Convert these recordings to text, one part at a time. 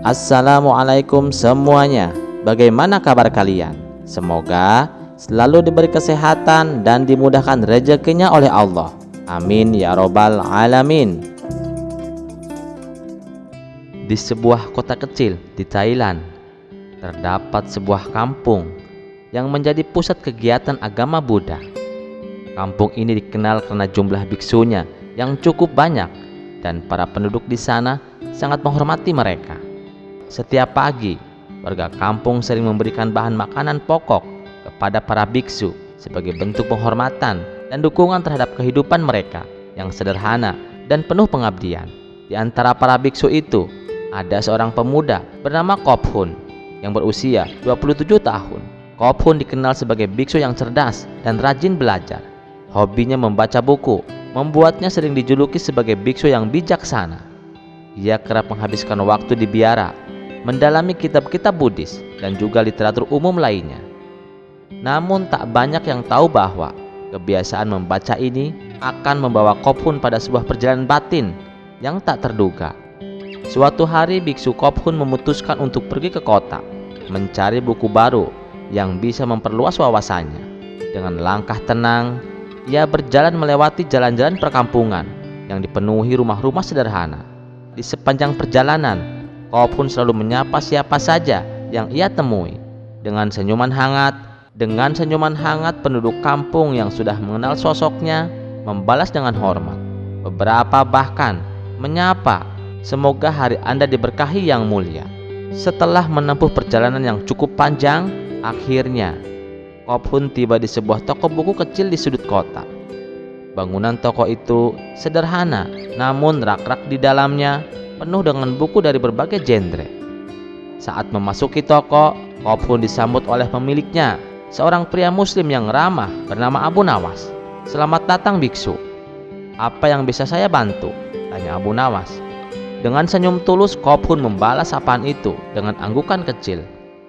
Assalamualaikum semuanya. Bagaimana kabar kalian? Semoga selalu diberi kesehatan dan dimudahkan rezekinya oleh Allah. Amin ya robbal alamin. Di sebuah kota kecil di Thailand, terdapat sebuah kampung yang menjadi pusat kegiatan agama Buddha. Kampung ini dikenal karena jumlah biksunya yang cukup banyak dan para penduduk di sana sangat menghormati mereka. Setiap pagi, warga kampung sering memberikan bahan makanan pokok kepada para biksu sebagai bentuk penghormatan dan dukungan terhadap kehidupan mereka yang sederhana dan penuh pengabdian. Di antara para biksu itu, ada seorang pemuda bernama Kophun yang berusia 27 tahun. Kophun dikenal sebagai biksu yang cerdas dan rajin belajar. Hobinya membaca buku membuatnya sering dijuluki sebagai biksu yang bijaksana. Ia kerap menghabiskan waktu di biara, mendalami kitab-kitab Buddhis dan juga literatur umum lainnya. Namun tak banyak yang tahu bahwa kebiasaan membaca ini akan membawa Kophun pada sebuah perjalanan batin yang tak terduga. Suatu hari biksu Kophun memutuskan untuk pergi ke kota, mencari buku baru yang bisa memperluas wawasannya. Dengan langkah tenang, ia berjalan melewati jalan-jalan perkampungan yang dipenuhi rumah-rumah sederhana. Di sepanjang perjalanan, Kophun selalu menyapa siapa saja yang ia temui. Dengan senyuman hangat, penduduk kampung yang sudah mengenal sosoknya membalas dengan hormat. Beberapa bahkan menyapa, "Semoga hari Anda diberkahi yang mulia." Setelah menempuh perjalanan yang cukup panjang, akhirnya Kophun tiba di sebuah toko buku kecil di sudut kota. Bangunan toko itu sederhana, namun rak-rak di dalamnya penuh dengan buku dari berbagai genre. Saat memasuki toko, Kophun disambut oleh pemiliknya, seorang pria muslim yang ramah bernama Abu Nawas. "Selamat datang biksu. Apa yang bisa saya bantu?" tanya Abu Nawas. Dengan senyum tulus, Kophun membalas sapaan itu dengan anggukan kecil.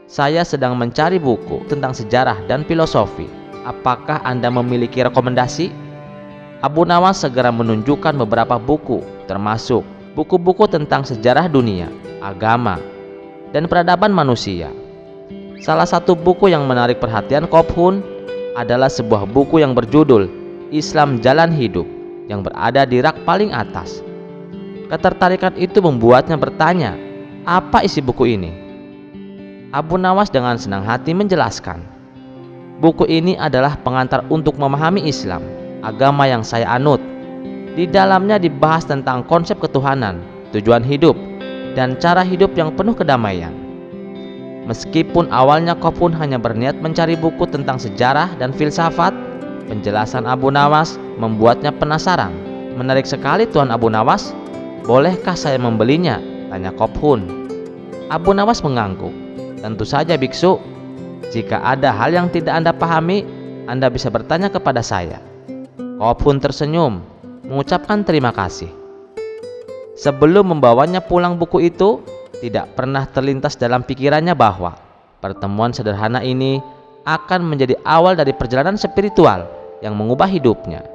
"Saya sedang mencari buku tentang sejarah dan filosofi. Apakah Anda memiliki rekomendasi?" Abu Nawas segera menunjukkan beberapa buku, termasuk buku-buku tentang sejarah dunia, agama, dan peradaban manusia. Salah satu buku yang menarik perhatian Kophun adalah sebuah buku yang berjudul Islam Jalan Hidup yang berada di rak paling atas. Ketertarikan itu membuatnya bertanya, "Apa isi buku ini?" Abu Nawas dengan senang hati menjelaskan, "Buku ini adalah pengantar untuk memahami Islam, agama yang saya anut. Di dalamnya dibahas tentang konsep ketuhanan, tujuan hidup, dan cara hidup yang penuh kedamaian." Meskipun awalnya Kophun hanya berniat mencari buku tentang sejarah dan filsafat, penjelasan Abu Nawas membuatnya penasaran. "Menarik sekali Tuan Abu Nawas. Bolehkah saya membelinya?" tanya Kophun. Abu Nawas mengangguk. "Tentu saja biksu. Jika ada hal yang tidak Anda pahami, Anda bisa bertanya kepada saya." Kophun tersenyum, mengucapkan terima kasih. Sebelum membawanya pulang buku itu, tidak pernah terlintas dalam pikirannya bahwa pertemuan sederhana ini akan menjadi awal dari perjalanan spiritual yang mengubah hidupnya.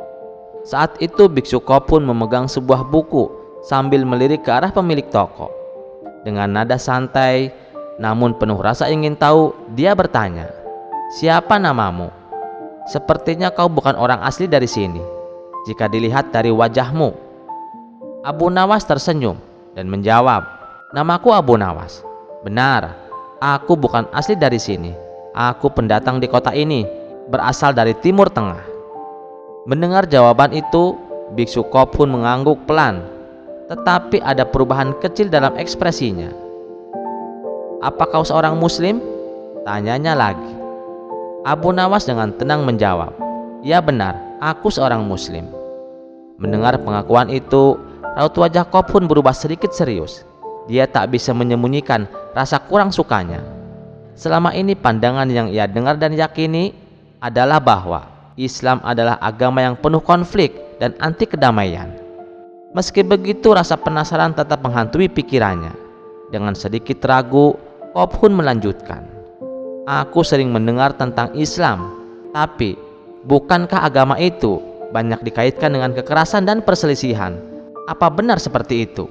Saat itu biksu Kophun memegang sebuah buku sambil melirik ke arah pemilik toko. Dengan nada santai namun penuh rasa ingin tahu, dia bertanya, "Siapa namamu? Sepertinya kau bukan orang asli dari sini, jika dilihat dari wajahmu." Abu Nawas tersenyum dan menjawab, "Namaku Abu Nawas. Benar, aku bukan asli dari sini. Aku pendatang di kota ini, berasal dari Timur Tengah." Mendengar jawaban itu, biksu Kophun mengangguk pelan, tetapi ada perubahan kecil dalam ekspresinya. "Apa kau seorang muslim?" tanyanya lagi. Abu Nawas dengan tenang menjawab, "Ya benar, aku seorang muslim." Mendengar pengakuan itu, raut wajah Kophun berubah sedikit serius. Dia tak bisa menyembunyikan rasa kurang sukanya. Selama ini pandangan yang ia dengar dan yakini adalah bahwa Islam adalah agama yang penuh konflik dan anti kedamaian. Meski begitu, rasa penasaran tetap menghantui pikirannya. Dengan sedikit ragu, Kophun melanjutkan, "Aku sering mendengar tentang Islam, tapi bukankah agama itu banyak dikaitkan dengan kekerasan dan perselisihan? Apa benar seperti itu?"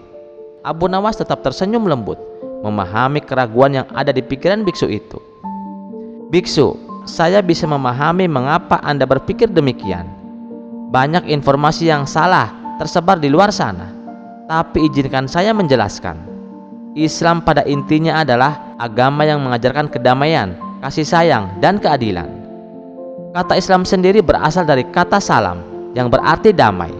Abu Nawas tetap tersenyum lembut, memahami keraguan yang ada di pikiran biksu itu. "Biksu, saya bisa memahami mengapa Anda berpikir demikian. Banyak informasi yang salah tersebar di luar sana. Tapi izinkan saya menjelaskan. Islam pada intinya adalah agama yang mengajarkan kedamaian, kasih sayang, dan keadilan. Kata Islam sendiri berasal dari kata salam yang berarti damai."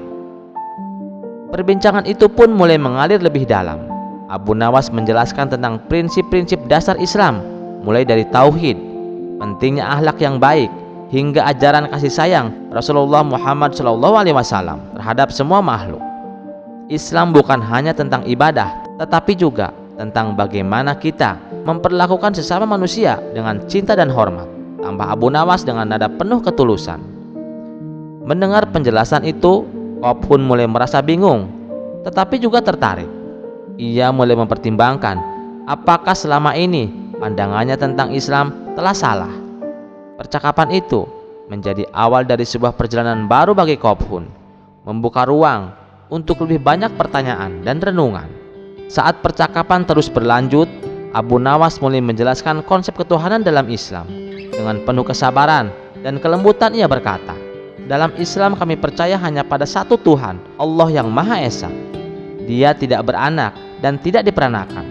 Perbincangan itu pun mulai mengalir lebih dalam. Abu Nawas menjelaskan tentang prinsip-prinsip dasar Islam, mulai dari tauhid, pentingnya akhlak yang baik, hingga ajaran kasih sayang Rasulullah Muhammad SAW terhadap semua makhluk. Islam bukan hanya tentang ibadah, tetapi juga tentang bagaimana kita memperlakukan sesama manusia dengan cinta dan hormat, tambah Abu Nawas dengan nada penuh ketulusan. Mendengar penjelasan itu, Qobhun mulai merasa bingung, tetapi juga tertarik. Ia mulai mempertimbangkan apakah selama ini pandangannya tentang Islam telah salah. Percakapan itu menjadi awal dari sebuah perjalanan baru bagi Qobhun, membuka ruang untuk lebih banyak pertanyaan dan renungan. Saat percakapan terus berlanjut, Abu Nawas mulai menjelaskan konsep ketuhanan dalam Islam. Dengan penuh kesabaran dan kelembutan ia berkata, "Dalam Islam kami percaya hanya pada satu Tuhan, Allah yang Maha Esa. Dia tidak beranak dan tidak diperanakan,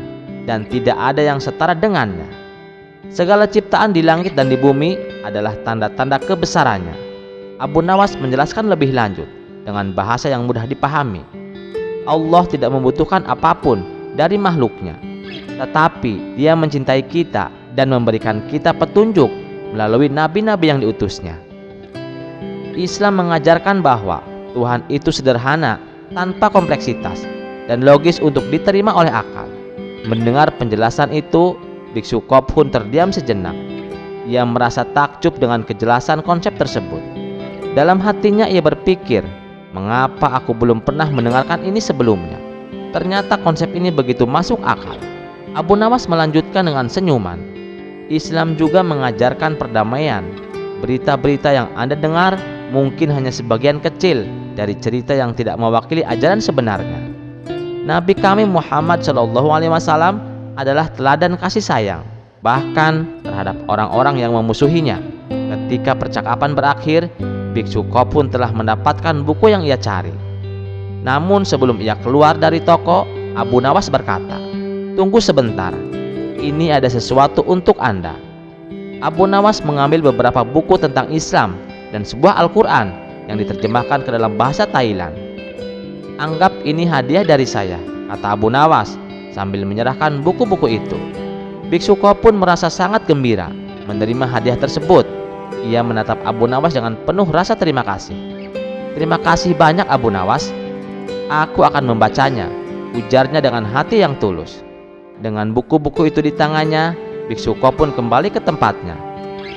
dan tidak ada yang setara dengannya. Segala ciptaan di langit dan di bumi adalah tanda-tanda kebesarannya." Abu Nawas menjelaskan lebih lanjut dengan bahasa yang mudah dipahami. Allah tidak membutuhkan apapun dari makhluknya, tetapi Dia mencintai kita dan memberikan kita petunjuk melalui nabi-nabi yang diutusnya. Islam mengajarkan bahwa Tuhan itu sederhana, tanpa kompleksitas, dan logis untuk diterima oleh akal. Mendengar penjelasan itu, biksu Qobhun terdiam sejenak. Ia merasa takjub dengan kejelasan konsep tersebut. Dalam hatinya ia berpikir, mengapa aku belum pernah mendengarkan ini sebelumnya? Ternyata konsep ini begitu masuk akal. Abu Nawas melanjutkan dengan senyuman. Islam juga mengajarkan perdamaian. Berita-berita yang Anda dengar mungkin hanya sebagian kecil dari cerita yang tidak mewakili ajaran sebenarnya. Nabi kami Muhammad SAW adalah teladan kasih sayang, bahkan terhadap orang-orang yang memusuhinya. Ketika percakapan berakhir, biksu Qobhun telah mendapatkan buku yang ia cari. Namun sebelum ia keluar dari toko, Abu Nawas berkata, "Tunggu sebentar, ini ada sesuatu untuk Anda." Abu Nawas mengambil beberapa buku tentang Islam dan sebuah Al-Quran yang diterjemahkan ke dalam bahasa Thailand. "Anggap ini hadiah dari saya," kata Abu Nawas sambil menyerahkan buku-buku itu. Biksu Qobhun merasa sangat gembira menerima hadiah tersebut. Ia menatap Abu Nawas dengan penuh rasa terima kasih. "Terima kasih banyak Abu Nawas. Aku akan membacanya," ujarnya dengan hati yang tulus. Dengan buku-buku itu di tangannya, biksu Qobhun kembali ke tempatnya.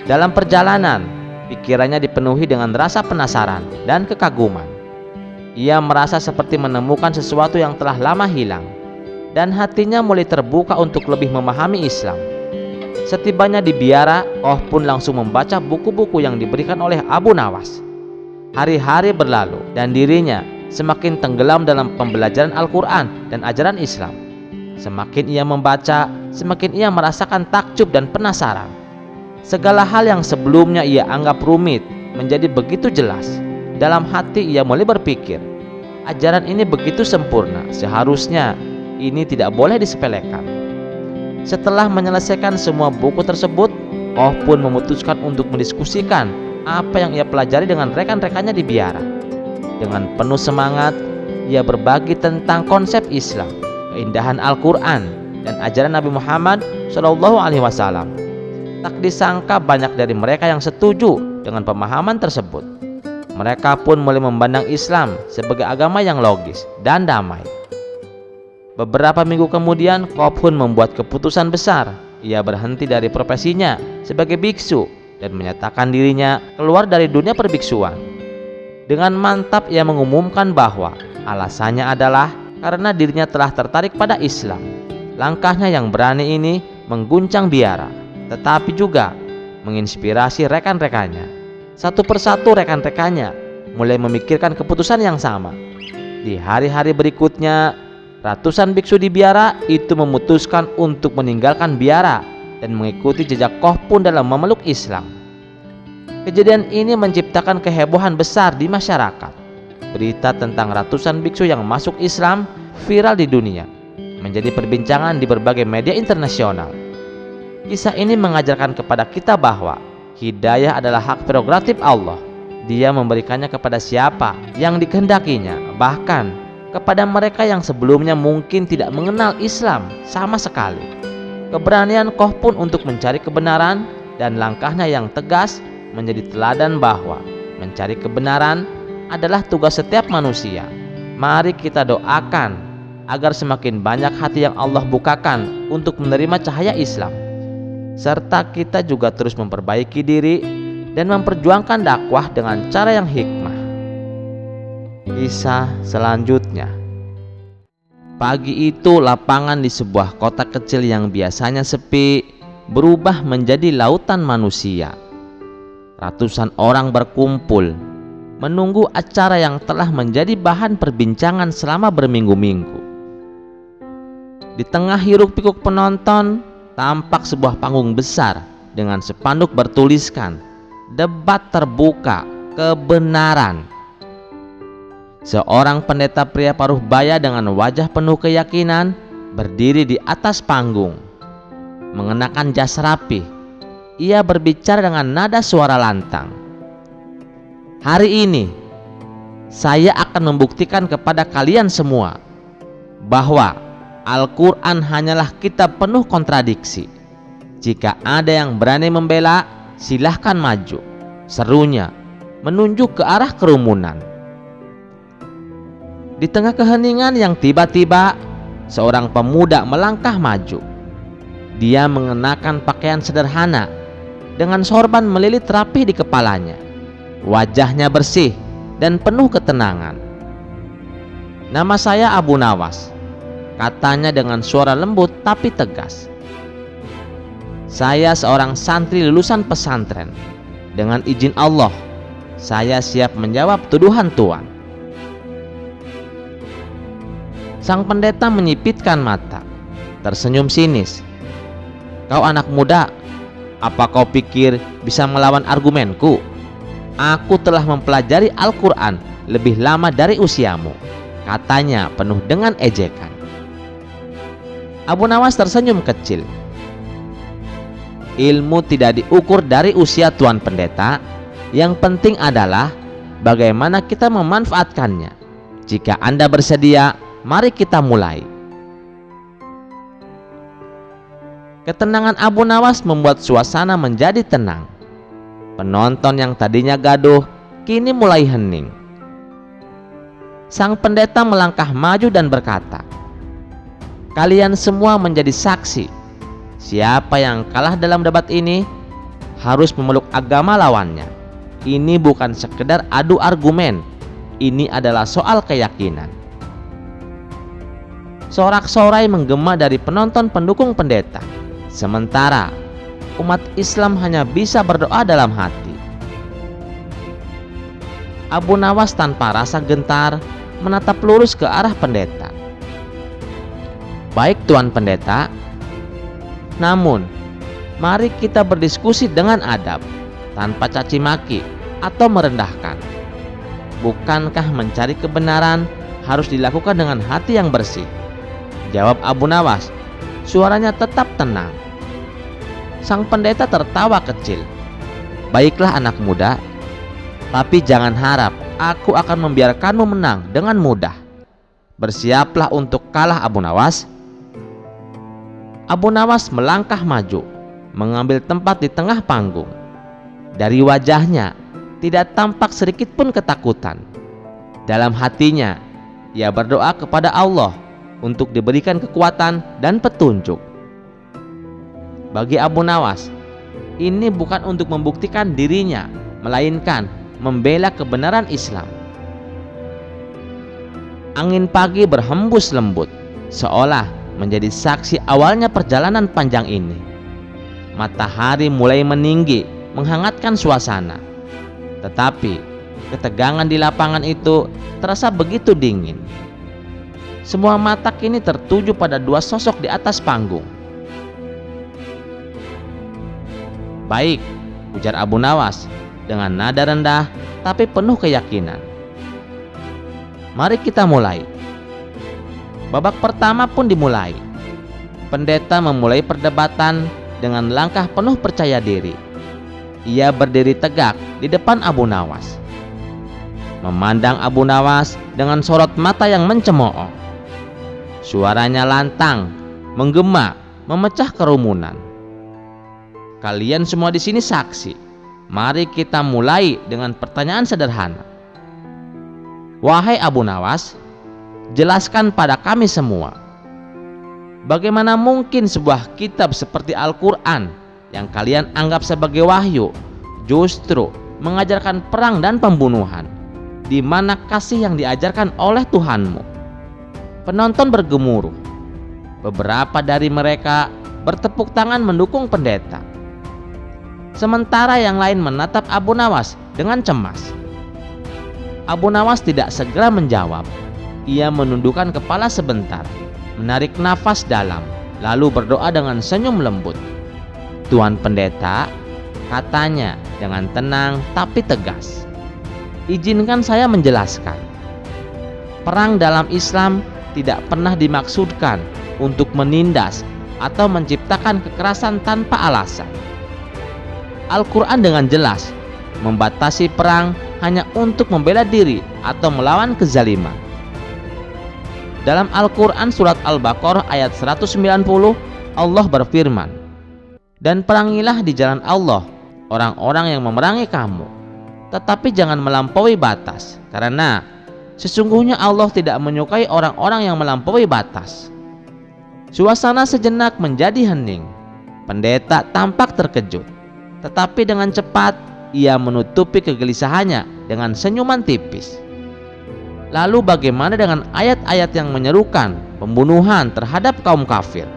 Dalam perjalanan, pikirannya dipenuhi dengan rasa penasaran dan kekaguman. Ia merasa seperti menemukan sesuatu yang telah lama hilang, dan hatinya mulai terbuka untuk lebih memahami Islam. Setibanya di biara, Qobhun langsung membaca buku-buku yang diberikan oleh Abu Nawas. Hari-hari berlalu dan dirinya semakin tenggelam dalam pembelajaran Al-Quran dan ajaran Islam. Semakin ia membaca, semakin ia merasakan takjub dan penasaran. Segala hal yang sebelumnya ia anggap rumit menjadi begitu jelas. Dalam hati ia mulai berpikir, ajaran ini begitu sempurna, seharusnya ini tidak boleh disepelekan. Setelah menyelesaikan semua buku tersebut, Qobhun memutuskan untuk mendiskusikan apa yang ia pelajari dengan rekan-rekannya di biara. Dengan penuh semangat, ia berbagi tentang konsep Islam, keindahan Al-Quran, dan ajaran Nabi Muhammad SAW. Tak disangka banyak dari mereka yang setuju dengan pemahaman tersebut. Mereka pun mulai memandang Islam sebagai agama yang logis dan damai. Beberapa minggu kemudian, Qobhun membuat keputusan besar. Ia berhenti dari profesinya sebagai biksu dan menyatakan dirinya keluar dari dunia perbiksuan. Dengan mantap ia mengumumkan bahwa alasannya adalah karena dirinya telah tertarik pada Islam. Langkahnya yang berani ini mengguncang biara, tetapi juga menginspirasi rekan-rekannya. Satu persatu rekan-rekannya mulai memikirkan keputusan yang sama. Di hari-hari berikutnya, Ratusan biksu di biara itu memutuskan untuk meninggalkan biara dan mengikuti jejak Koh Pun dalam memeluk Islam. Kejadian ini menciptakan kehebohan besar di masyarakat. Berita tentang ratusan biksu yang masuk Islam viral di dunia, menjadi perbincangan di berbagai media internasional. Kisah ini mengajarkan kepada kita bahwa hidayah adalah hak prerogatif Allah. Dia memberikannya kepada siapa yang dikehendakinya, bahkan kepada mereka yang sebelumnya mungkin tidak mengenal Islam sama sekali. Keberanian Koh Pun untuk mencari kebenaran dan langkahnya yang tegas menjadi teladan bahwa mencari kebenaran adalah tugas setiap manusia. Mari kita doakan agar semakin banyak hati yang Allah bukakan untuk menerima cahaya Islam, serta kita juga terus memperbaiki diri dan memperjuangkan dakwah dengan cara yang hikmah. Kisah selanjutnya. Pagi itu lapangan di sebuah kota kecil yang biasanya sepi berubah menjadi lautan manusia. Ratusan orang berkumpul menunggu acara yang telah menjadi bahan perbincangan selama berminggu-minggu. Di tengah hiruk-pikuk penonton tampak sebuah panggung besar dengan spanduk bertuliskan "Debat terbuka kebenaran". Seorang pendeta pria paruh baya dengan wajah penuh keyakinan berdiri di atas panggung. Mengenakan jas rapi, ia berbicara dengan nada suara lantang. "Hari ini saya akan membuktikan kepada kalian semua bahwa Al-Quran hanyalah kitab penuh kontradiksi. Jika ada yang berani membela, silahkan maju," serunya menunjuk ke arah kerumunan. Di tengah keheningan yang tiba-tiba, seorang pemuda melangkah maju. Dia mengenakan pakaian sederhana dengan sorban melilit rapi di kepalanya. Wajahnya bersih dan penuh ketenangan. "Nama saya Abu Nawas," katanya dengan suara lembut tapi tegas. "Saya seorang santri lulusan pesantren. Dengan izin Allah, saya siap menjawab tuduhan Tuan." Sang pendeta menyipitkan mata, tersenyum sinis. "Kau anak muda, apa kau pikir bisa melawan argumenku? Aku telah mempelajari Al-Quran lebih lama dari usiamu," katanya penuh dengan ejekan. Abu Nawas tersenyum kecil. "Ilmu tidak diukur dari usia Tuan Pendeta. Yang penting adalah bagaimana kita memanfaatkannya. Jika Anda bersedia, mari kita mulai." Ketenangan Abu Nawas membuat suasana menjadi tenang. Penonton yang tadinya gaduh kini mulai hening. Sang pendeta melangkah maju dan berkata, "Kalian semua menjadi saksi. Siapa yang kalah dalam debat ini harus memeluk agama lawannya. Ini bukan sekedar adu argumen. Ini adalah soal keyakinan." Sorak-sorai menggema dari penonton pendukung pendeta. Sementara umat Islam hanya bisa berdoa dalam hati. Abu Nawas tanpa rasa gentar menatap lurus ke arah pendeta. "Baik Tuan Pendeta, namun mari kita berdiskusi dengan adab, tanpa caci maki atau merendahkan. Bukankah mencari kebenaran harus dilakukan dengan hati yang bersih?" jawab Abu Nawas. Suaranya tetap tenang. Sang pendeta tertawa kecil. "Baiklah anak muda, tapi jangan harap aku akan membiarkanmu menang dengan mudah. Bersiaplah untuk kalah Abu Nawas." Abu Nawas melangkah maju, mengambil tempat di tengah panggung. Dari wajahnya tidak tampak sedikit pun ketakutan. Dalam hatinya, ia berdoa kepada Allah untuk diberikan kekuatan dan petunjuk. Bagi Abu Nawas, ini bukan untuk membuktikan dirinya, melainkan membela kebenaran Islam. Angin pagi berhembus lembut, seolah menjadi saksi awalnya perjalanan panjang ini. Matahari mulai meninggi, menghangatkan suasana. Tetapi ketegangan di lapangan itu terasa begitu dingin. Semua mata kini tertuju pada dua sosok di atas panggung. "Baik," ujar Abu Nawas dengan nada rendah tapi penuh keyakinan. "Mari kita mulai." Babak pertama pun dimulai. Pendeta memulai perdebatan dengan langkah penuh percaya diri. Ia berdiri tegak di depan Abu Nawas, memandang Abu Nawas dengan sorot mata yang mencemooh. Suaranya lantang, menggema, memecah kerumunan. "Kalian semua di sini saksi. Mari kita mulai dengan pertanyaan sederhana. Wahai Abu Nawas, jelaskan pada kami semua, bagaimana mungkin sebuah kitab seperti Al-Quran yang kalian anggap sebagai wahyu justru mengajarkan perang dan pembunuhan? Di mana kasih yang diajarkan oleh Tuhanmu?" Penonton bergemuruh. Beberapa dari mereka bertepuk tangan mendukung pendeta. Sementara yang lain menatap Abu Nawas dengan cemas. Abu Nawas tidak segera menjawab. Ia menundukkan kepala sebentar, menarik nafas dalam, lalu berdoa dengan senyum lembut. "Tuan Pendeta," katanya dengan tenang tapi tegas, "izinkan saya menjelaskan. Perang dalam Islam tidak pernah dimaksudkan untuk menindas atau menciptakan kekerasan tanpa alasan. Al-Quran dengan jelas membatasi perang hanya untuk membela diri atau melawan kezaliman. Dalam Al-Quran surat Al-Baqarah ayat 190, Allah berfirman, "Dan perangilah di jalan Allah orang-orang yang memerangi kamu, tetapi jangan melampaui batas, karena sesungguhnya Allah tidak menyukai orang-orang yang melampaui batas." Suasana sejenak menjadi hening. Pendeta tampak terkejut, tetapi dengan cepat ia menutupi kegelisahannya dengan senyuman tipis. "Lalu bagaimana dengan ayat-ayat yang menyerukan pembunuhan terhadap kaum kafir?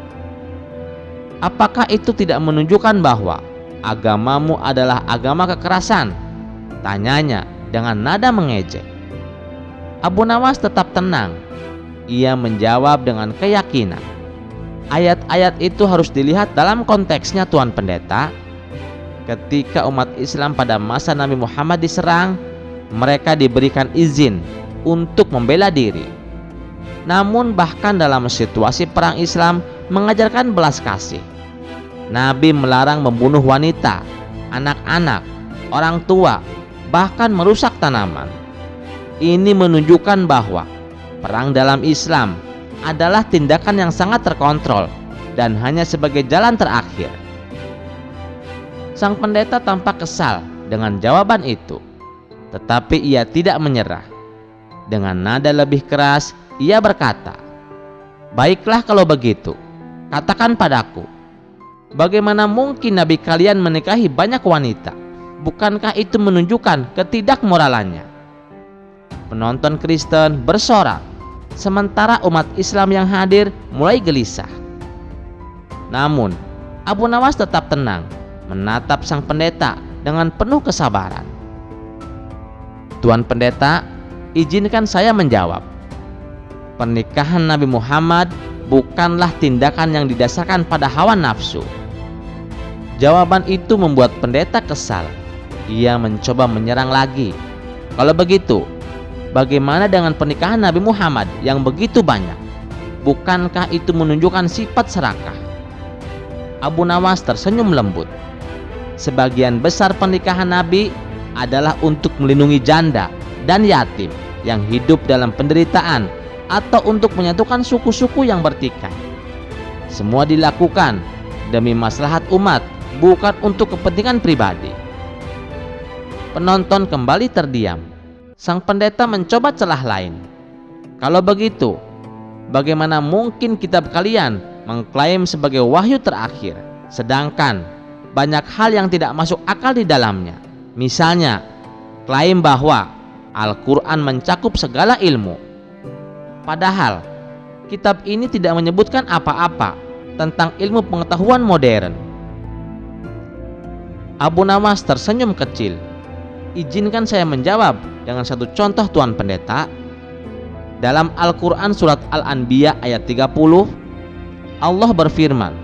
Apakah itu tidak menunjukkan bahwa agamamu adalah agama kekerasan?" tanyanya dengan nada mengejek. Abu Nawas tetap tenang. Ia menjawab dengan keyakinan, "Ayat-ayat itu harus dilihat dalam konteksnya, Tuan Pendeta. Ketika umat Islam pada masa Nabi Muhammad diserang, mereka diberikan izin untuk membela diri. Namun bahkan dalam situasi perang, Islam mengajarkan belas kasih. Nabi melarang membunuh wanita, anak-anak, orang tua, bahkan merusak tanaman. Ini menunjukkan bahwa perang dalam Islam adalah tindakan yang sangat terkontrol dan hanya sebagai jalan terakhir." Sang pendeta tampak kesal dengan jawaban itu, tetapi ia tidak menyerah. Dengan nada lebih keras, ia berkata, "Baiklah kalau begitu, katakan padaku, bagaimana mungkin Nabi kalian menikahi banyak wanita? Bukankah itu menunjukkan ketidakmoralannya?" Penonton Kristen bersorak, sementara umat Islam yang hadir mulai gelisah. Namun Abu Nawas tetap tenang, menatap sang pendeta dengan penuh kesabaran. "Tuan Pendeta, izinkan saya menjawab. Pernikahan Nabi Muhammad bukanlah tindakan yang didasarkan pada hawa nafsu." Jawaban itu membuat pendeta kesal. Ia mencoba menyerang lagi. "Kalau begitu, bagaimana dengan pernikahan Nabi Muhammad yang begitu banyak? Bukankah itu menunjukkan sifat serakah?" Abu Nawas tersenyum lembut. "Sebagian besar pernikahan Nabi adalah untuk melindungi janda dan yatim yang hidup dalam penderitaan atau untuk menyatukan suku-suku yang bertikai. Semua dilakukan demi maslahat umat, bukan untuk kepentingan pribadi." Penonton kembali terdiam. Sang pendeta mencoba celah lain. "Kalau begitu, bagaimana mungkin kitab kalian mengklaim sebagai wahyu terakhir, sedangkan banyak hal yang tidak masuk akal di dalamnya? Misalnya, klaim bahwa Al-Quran mencakup segala ilmu. Padahal, kitab ini tidak menyebutkan apa-apa tentang ilmu pengetahuan modern." Abu Nawas tersenyum kecil. "Izinkan saya menjawab dengan satu contoh, Tuan Pendeta. Dalam Al-Quran surat Al-Anbiya ayat 30, Allah berfirman,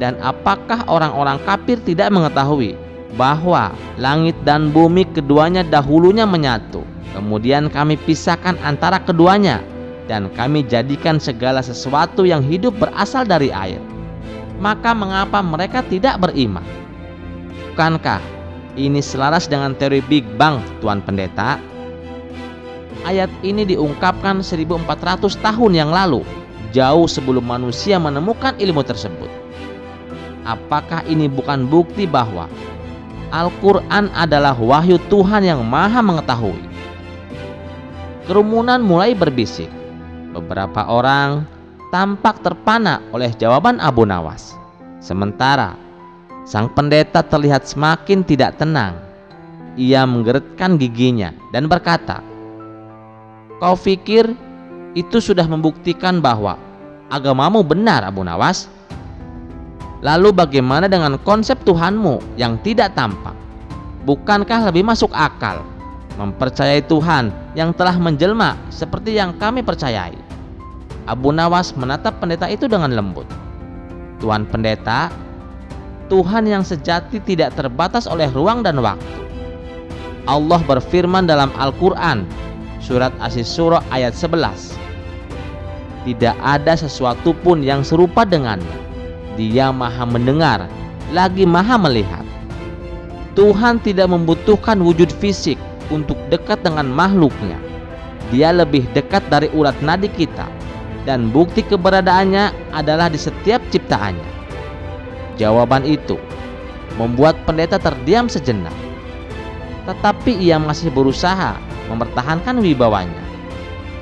"Dan apakah orang-orang kafir tidak mengetahui bahwa langit dan bumi keduanya dahulunya menyatu, kemudian kami pisahkan antara keduanya, dan kami jadikan segala sesuatu yang hidup berasal dari air. Maka mengapa mereka tidak beriman?" Bukankah ini selaras dengan teori Big Bang, Tuan Pendeta? Ayat ini diungkapkan 1400 tahun yang lalu, jauh sebelum manusia menemukan ilmu tersebut. Apakah ini bukan bukti bahwa Al-Quran adalah wahyu Tuhan yang maha mengetahui? Kerumunan mulai berbisik. Beberapa orang tampak terpana oleh jawaban Abu Nawas. Sementara sang pendeta terlihat semakin tidak tenang. Ia menggeretkan giginya dan berkata, "Kau pikir itu sudah membuktikan bahwa agamamu benar, Abu Nawas? Lalu bagaimana dengan konsep Tuhanmu yang tidak tampak? Bukankah lebih masuk akal mempercayai Tuhan yang telah menjelma seperti yang kami percayai?" Abu Nawas menatap pendeta itu dengan lembut. "Tuan Pendeta, Tuhan yang sejati tidak terbatas oleh ruang dan waktu. Allah berfirman dalam Al-Quran surat Asy-Syura ayat 11, tidak ada sesuatu pun yang serupa dengannya. Dia maha mendengar, lagi maha melihat." Tuhan tidak membutuhkan wujud fisik untuk dekat dengan makhluknya. Dia lebih dekat dari urat nadi kita, dan bukti keberadaannya adalah di setiap ciptaannya. Jawaban itu membuat pendeta terdiam sejenak, tetapi ia masih berusaha mempertahankan wibawanya.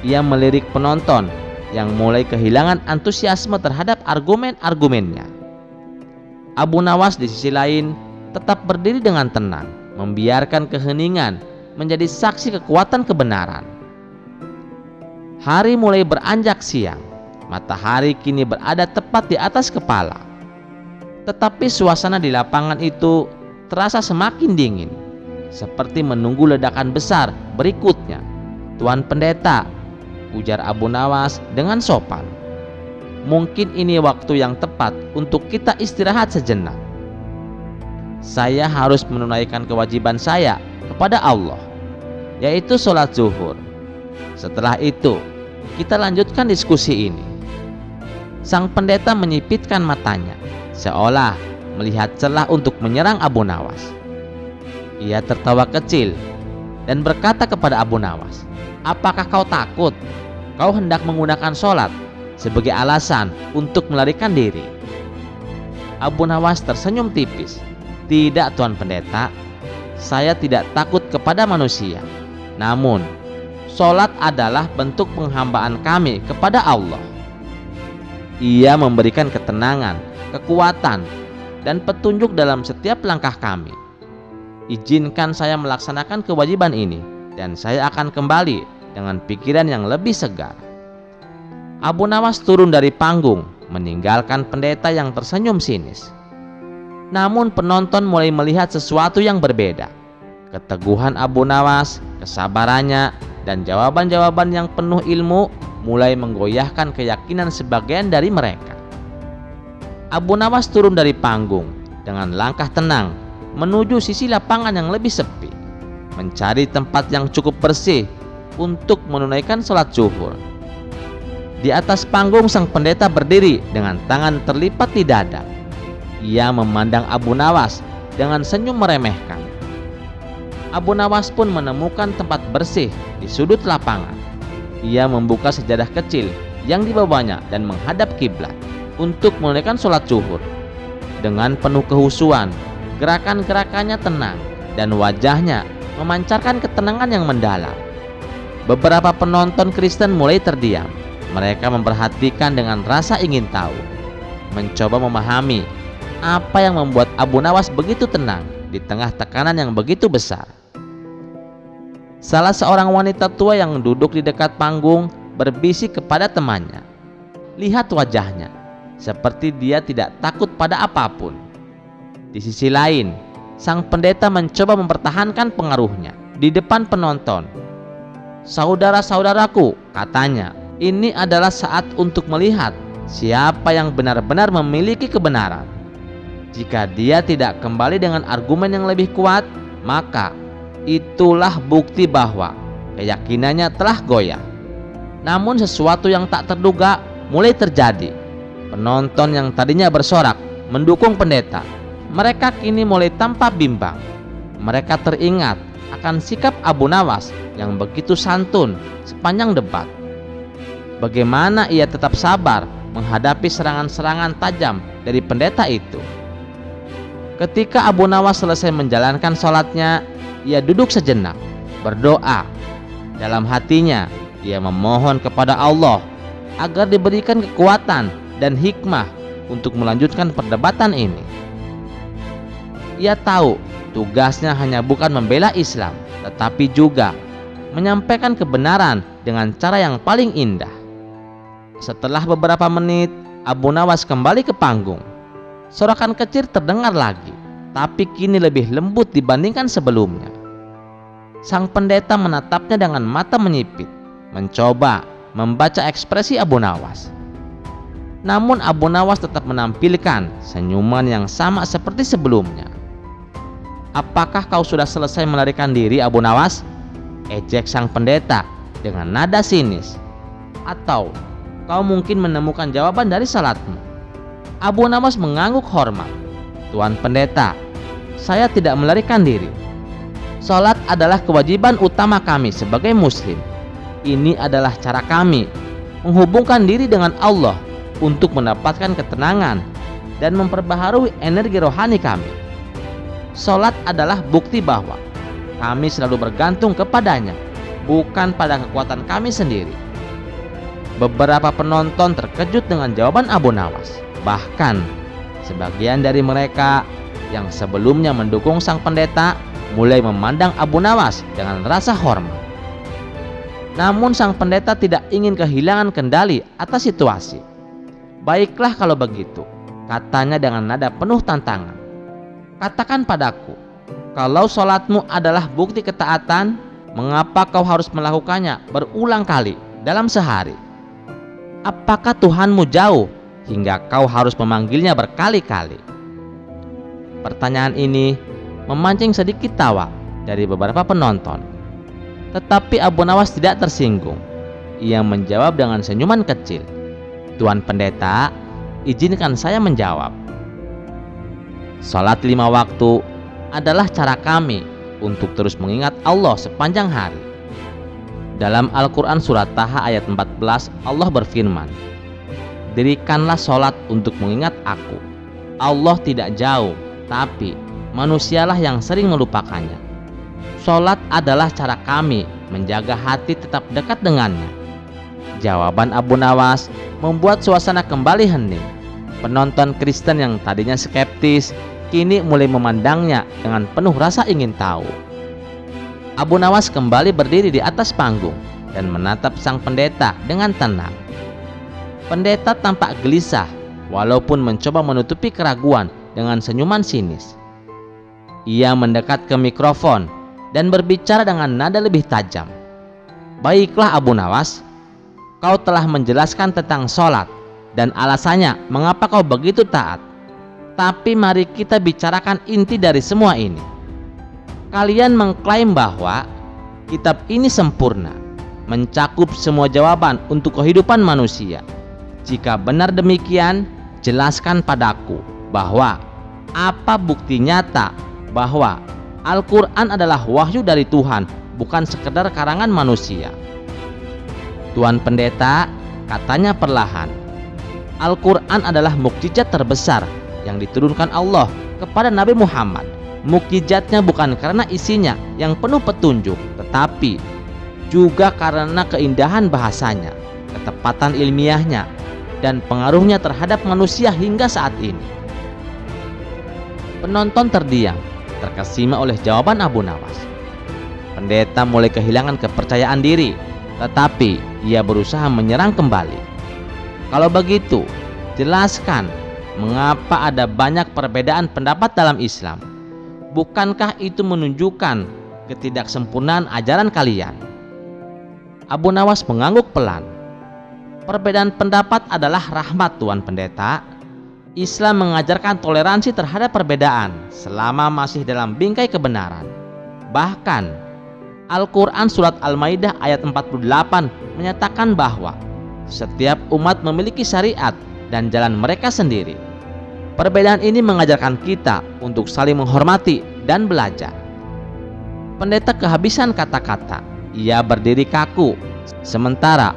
Ia melirik penonton yang mulai kehilangan antusiasme terhadap argumen-argumennya. Abu Nawas di sisi lain tetap berdiri dengan tenang, membiarkan keheningan menjadi saksi kekuatan kebenaran. Hari mulai beranjak siang. Matahari kini berada tepat di atas kepala. Tetapi suasana di lapangan itu terasa semakin dingin, seperti menunggu ledakan besar berikutnya. "Tuan Pendeta," ujar Abu Nawas dengan sopan, "mungkin ini waktu yang tepat untuk kita istirahat sejenak. Saya harus menunaikan kewajiban saya kepada Allah, yaitu sholat zuhur. Setelah itu, kita lanjutkan diskusi ini." Sang pendeta menyipitkan matanya, seolah melihat celah untuk menyerang Abu Nawas. Ia tertawa kecil dan berkata kepada Abu Nawas, "Apakah kau takut? Kau hendak menggunakan sholat sebagai alasan untuk melarikan diri?" Abu Nawas tersenyum tipis. "Tidak, Tuan Pendeta, saya tidak takut kepada manusia. Namun, sholat adalah bentuk penghambaan kami kepada Allah. Ia memberikan ketenangan, kekuatan, dan petunjuk dalam setiap langkah kami. Izinkan saya melaksanakan kewajiban ini, dan saya akan kembali dengan pikiran yang lebih segar." Abu Nawas turun dari panggung, meninggalkan pendeta yang tersenyum sinis. Namun penonton mulai melihat sesuatu yang berbeda. Keteguhan Abu Nawas, kesabarannya, dan jawaban-jawaban yang penuh ilmu mulai menggoyahkan keyakinan sebagian dari mereka. Abu Nawas turun dari panggung dengan langkah tenang menuju sisi lapangan yang lebih sepi, mencari tempat yang cukup bersih untuk menunaikan sholat zuhur. Di atas panggung sang pendeta berdiri dengan tangan terlipat di dada. Ia memandang Abu Nawas dengan senyum meremehkan. Abu Nawas pun menemukan tempat bersih di sudut lapangan. Ia membuka sejadah kecil yang dibawanya dan menghadap kiblat untuk menunaikan sholat zuhur. Dengan penuh kehusuan, gerakan-gerakannya tenang dan wajahnya memancarkan ketenangan yang mendalam. Beberapa penonton Kristen mulai terdiam. Mereka memperhatikan dengan rasa ingin tahu, mencoba memahami apa yang membuat Abu Nawas begitu tenang di tengah tekanan yang begitu besar. Salah seorang wanita tua yang duduk di dekat panggung berbisik kepada temannya. Lihat wajahnya, seperti dia tidak takut pada apapun. Di sisi lain, sang pendeta mencoba mempertahankan pengaruhnya di depan penonton. "Saudara-saudaraku," katanya, "ini adalah saat untuk melihat siapa yang benar-benar memiliki kebenaran. Jika dia tidak kembali dengan argumen yang lebih kuat, maka itulah bukti bahwa keyakinannya telah goyah." Namun sesuatu yang tak terduga mulai terjadi. Penonton yang tadinya bersorak mendukung pendeta, mereka kini mulai tampak bimbang. Mereka teringat akan sikap Abu Nawas yang begitu santun sepanjang debat. Bagaimana ia tetap sabar menghadapi serangan-serangan tajam dari pendeta itu. Ketika Abu Nawas selesai menjalankan sholatnya, ia duduk sejenak, berdoa. Dalam hatinya, ia memohon kepada Allah agar diberikan kekuatan dan hikmah untuk melanjutkan perdebatan ini. Ia tahu tugasnya hanya bukan membela Islam, tetapi juga menyampaikan kebenaran dengan cara yang paling indah. Setelah beberapa menit, Abu Nawas kembali ke panggung. Sorakan kecil terdengar lagi, tapi kini lebih lembut dibandingkan sebelumnya. Sang pendeta menatapnya dengan mata menyipit, mencoba membaca ekspresi Abu Nawas. Namun Abu Nawas tetap menampilkan senyuman yang sama seperti sebelumnya. "Apakah kau sudah selesai melarikan diri, Abu Nawas?" ejek sang pendeta dengan nada sinis. "Atau kau mungkin menemukan jawaban dari salatmu?" Abu Nawas mengangguk hormat. "Tuan pendeta, saya tidak melarikan diri. Salat adalah kewajiban utama kami sebagai muslim. Ini adalah cara kami menghubungkan diri dengan Allah untuk mendapatkan ketenangan dan memperbaharui energi rohani kami. Salat adalah bukti bahwa kami selalu bergantung kepadanya, bukan pada kekuatan kami sendiri." Beberapa penonton terkejut dengan jawaban Abu Nawas. Bahkan sebagian dari mereka yang sebelumnya mendukung sang pendeta mulai memandang Abu Nawas dengan rasa hormat. Namun sang pendeta tidak ingin kehilangan kendali atas situasi. "Baiklah kalau begitu," katanya dengan nada penuh tantangan. "Katakan padaku, kalau sholatmu adalah bukti ketaatan, mengapa kau harus melakukannya berulang kali dalam sehari? Apakah Tuhanmu jauh hingga kau harus memanggilnya berkali-kali?" Pertanyaan ini memancing sedikit tawa dari beberapa penonton. Tetapi Abu Nawas tidak tersinggung. Ia menjawab dengan senyuman kecil. "Tuan pendeta, izinkan saya menjawab. Salat 5 waktu adalah cara kami untuk terus mengingat Allah sepanjang hari. Dalam Al-Quran surat Taha ayat 14, Allah berfirman, 'Dirikanlah sholat untuk mengingat aku. Allah tidak jauh, tapi manusialah yang sering melupakannya.' Sholat adalah cara kami menjaga hati tetap dekat dengannya." Jawaban Abu Nawas membuat suasana kembali hening. Penonton Kristen yang tadinya skeptis kini mulai memandangnya dengan penuh rasa ingin tahu. Abu Nawas kembali berdiri di atas panggung dan menatap sang pendeta dengan tenang. Pendeta tampak gelisah walaupun mencoba menutupi keraguan dengan senyuman sinis. Ia mendekat ke mikrofon dan berbicara dengan nada lebih tajam. "Baiklah Abu Nawas, kau telah menjelaskan tentang sholat dan alasannya mengapa kau begitu taat. Tapi mari kita bicarakan inti dari semua ini. Kalian mengklaim bahwa kitab ini sempurna, mencakup semua jawaban untuk kehidupan manusia. Jika benar demikian, jelaskan padaku bahwa apa bukti nyata bahwa Al-Quran adalah wahyu dari Tuhan, bukan sekedar karangan manusia." "Tuan pendeta," katanya perlahan, "Al-Quran adalah mukjizat terbesar yang diturunkan Allah kepada Nabi Muhammad. Mukjizatnya bukan karena isinya yang penuh petunjuk, tetapi juga karena keindahan bahasanya, ketepatan ilmiahnya, dan pengaruhnya terhadap manusia hingga saat ini." Penonton terdiam, terkesima oleh jawaban Abu Nawas. Pendeta mulai kehilangan kepercayaan diri, tetapi ia berusaha menyerang kembali. "Kalau begitu, jelaskan mengapa ada banyak perbedaan pendapat dalam Islam. Bukankah itu menunjukkan ketidaksempurnaan ajaran kalian?" Abu Nawas mengangguk pelan. Perbedaan pendapat adalah rahmat, Tuan Pendeta. Islam mengajarkan toleransi terhadap perbedaan selama masih dalam bingkai kebenaran. Bahkan Al-Quran Surat Al-Maidah ayat 48 menyatakan bahwa setiap umat memiliki syariat dan jalan mereka sendiri. Perbedaan ini mengajarkan kita untuk saling menghormati dan belajar. Pendeta kehabisan kata-kata. Ia berdiri kaku. Sementara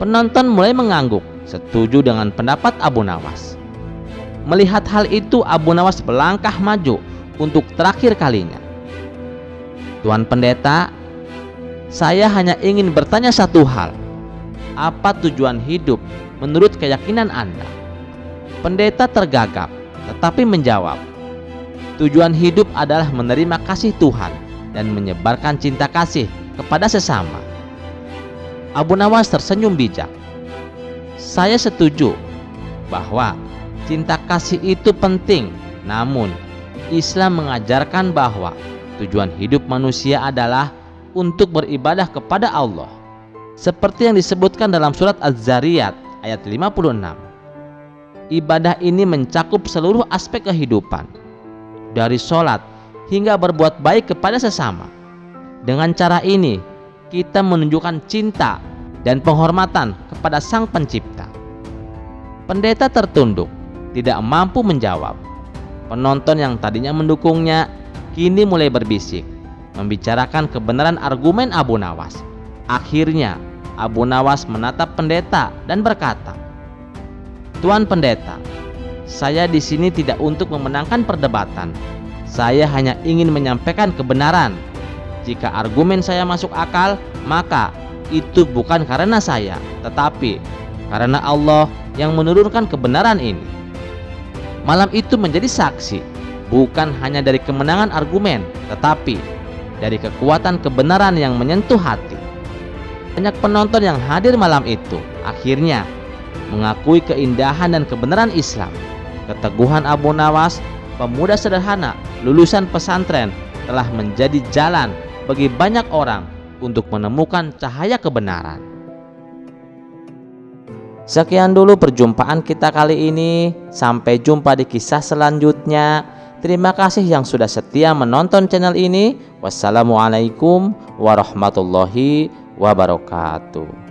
penonton mulai mengangguk setuju dengan pendapat Abu Nawas. Melihat hal itu, Abu Nawas melangkah maju untuk terakhir kalinya. Tuan Pendeta, saya hanya ingin bertanya satu hal. Apa tujuan hidup menurut keyakinan Anda? Pendeta tergagap, tetapi menjawab, tujuan hidup adalah menerima kasih Tuhan dan menyebarkan cinta kasih kepada sesama. Abu Nawas tersenyum bijak. Saya setuju bahwa cinta kasih itu penting, namun Islam mengajarkan bahwa tujuan hidup manusia adalah untuk beribadah kepada Allah, seperti yang disebutkan dalam surat Az-Zariyat ayat 56. Ibadah ini mencakup seluruh aspek kehidupan, dari sholat hingga berbuat baik kepada sesama. Dengan cara ini, kita menunjukkan cinta dan penghormatan kepada Sang Pencipta. Pendeta tertunduk, tidak mampu menjawab. Penonton yang tadinya mendukungnya kini mulai berbisik, membicarakan kebenaran argumen Abu Nawas. Akhirnya, Abu Nawas menatap pendeta dan berkata, Tuan Pendeta, saya di sini tidak untuk memenangkan perdebatan. Saya hanya ingin menyampaikan kebenaran. Jika argumen saya masuk akal, maka itu bukan karena saya, tetapi karena Allah yang menurunkan kebenaran ini. Malam itu menjadi saksi, bukan hanya dari kemenangan argumen, tetapi dari kekuatan kebenaran yang menyentuh hati. Banyak penonton yang hadir malam itu akhirnya mengakui keindahan dan kebenaran Islam. Keteguhan Abu Nawas, pemuda sederhana lulusan pesantren, telah menjadi jalan bagi banyak orang untuk menemukan cahaya kebenaran. Sekian dulu perjumpaan kita kali ini. Sampai jumpa di kisah selanjutnya. Terima kasih yang sudah setia menonton channel ini. Wassalamualaikum warahmatullahi wabarakatuh.